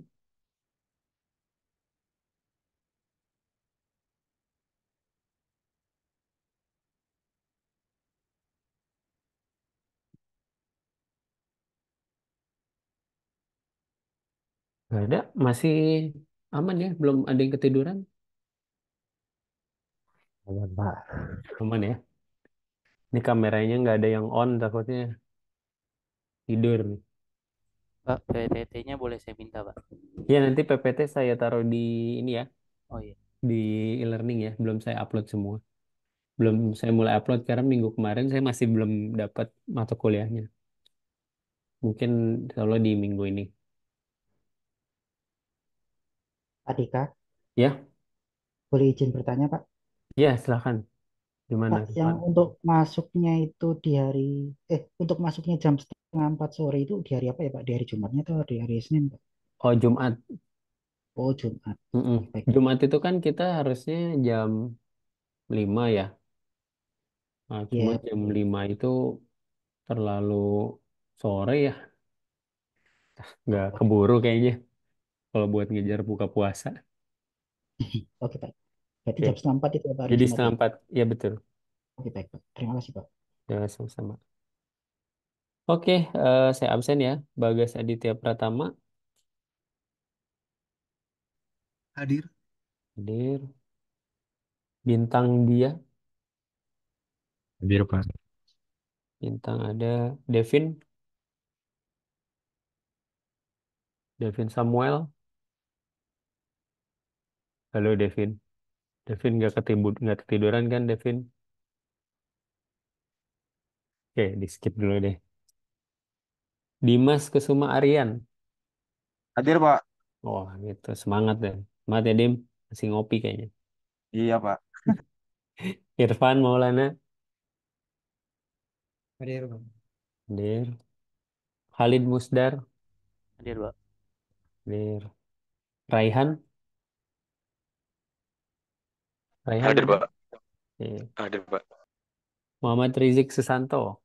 nggak ada, masih aman ya, belum ada yang ketiduran, Aman, Pak. aman ya. Ini kameranya nggak ada yang on, takutnya tidur nih. Pak, PPT-nya boleh saya minta, Pak? Ya nanti PPT saya taruh di ini ya, Oh iya. di e-learning ya, belum saya upload semua. Belum saya mulai upload karena minggu kemarin saya masih belum dapat mata kuliahnya. Mungkin kalau di minggu ini. Pak Dika, Ya, boleh izin bertanya, Pak? ya silakan. Gimana, Pak, yang Rifan? untuk masuknya itu di hari, untuk masuknya jam setengah 4 sore itu di hari apa ya, Pak? Di hari Jumatnya atau di hari Senin, Pak? Oh, Jumat. Oh, Jumat. Mm-mm. Baik. Jumat itu kan kita harusnya jam 5 ya. Nah, cuma Ya, jam 5 itu terlalu sore ya. Nggak keburu kayaknya kalau buat ngejar buka puasa. oke, Pak. Berarti Oke, jam setengah 4 itu ya, Pak, hari jadi Jumat setengah ya? 4. Ya betul. Oke, baik, Pak. Terima kasih, Pak. Ya, sama-sama. Oke, saya absen ya. Bagas Aditya Pratama. Hadir. Hadir. Bintang dia. Hadir, Pak. Bintang ada Devin. Devin Samuel. Halo Devin. Devin nggak ketiduran kan Devin? Oke, di skip dulu deh. Dimas Kesuma Aryan. Hadir, Pak. Wah, gitu. Semangat deh. Semangat ya, Dim. Masih ngopi kayaknya. Iya, Pak. Irfan Maulana. Hadir, Bang. Hadir. Khalid Musdar. Hadir, Pak. Hadir. Raihan. Raihan Hadir, ada? Pak. Oke. Hadir, Pak. Muhammad Rizik Susanto.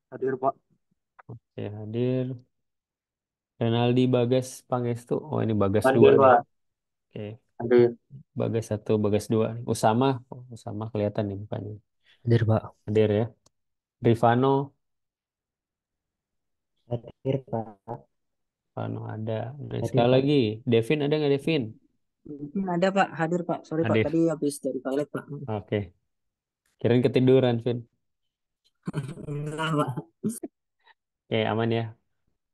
Hadir, Pak. Oke, hadir. Renaldi Bagas Pangestu. Oh, ini Bagas 2 Hadir, nih. Pak. Oke. Hadir. Bagas 1, Bagas 2 nih. Usama. Oh, Usama kelihatan nih mukanya. Hadir, Pak. Hadir ya. Rifano. Hadir, Pak. Rifano ada. Nah, Hadir, sekali Pak. lagi. Devin ada nggak Devin? Ada Pak, hadir Pak. Sorry Pak, Hadir. tadi habis dari toilet Pak. Oke. Kirain ketiduran, Vin. Enggak Pak. Oke, aman ya.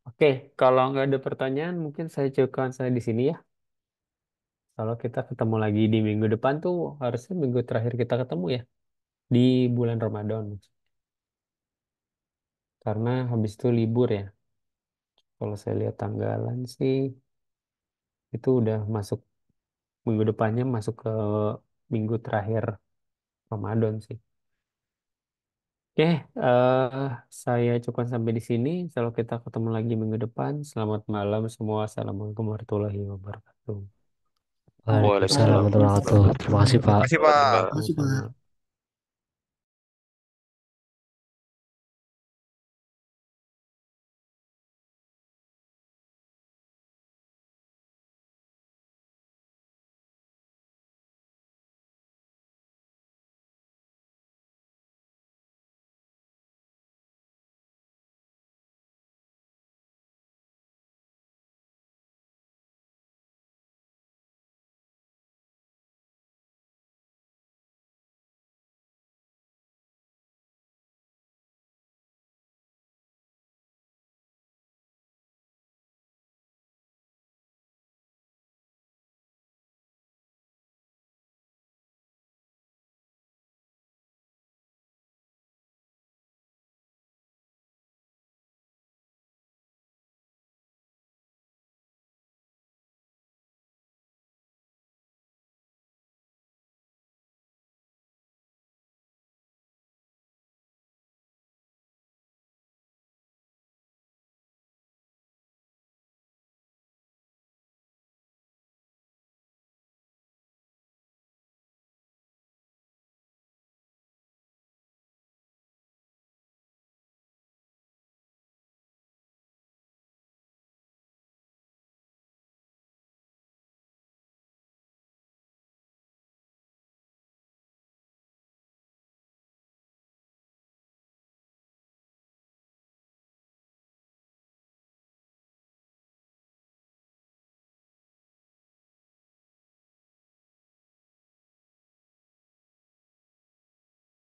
Oke, kalau nggak ada pertanyaan, mungkin saya cukupkan saya di sini ya. Kalau kita ketemu lagi di minggu depan tuh, harusnya minggu terakhir kita ketemu ya. Di bulan Ramadan. Karena habis itu libur ya. Kalau saya lihat tanggalan sih, itu udah masuk minggu depannya masuk ke minggu terakhir Ramadan sih. Oke, saya cukupkan sampai di sini. Kalau kita ketemu lagi minggu depan, selamat malam semua. Assalamualaikum warahmatullahi wabarakatuh. Waalaikumsalam Waalaikumsalam warahmatullahi wabarakatuh. Terima kasih, Pak. Makasih, warahmatullahi Pak. wabarakatuh. Makasih Pak. Sama-sama.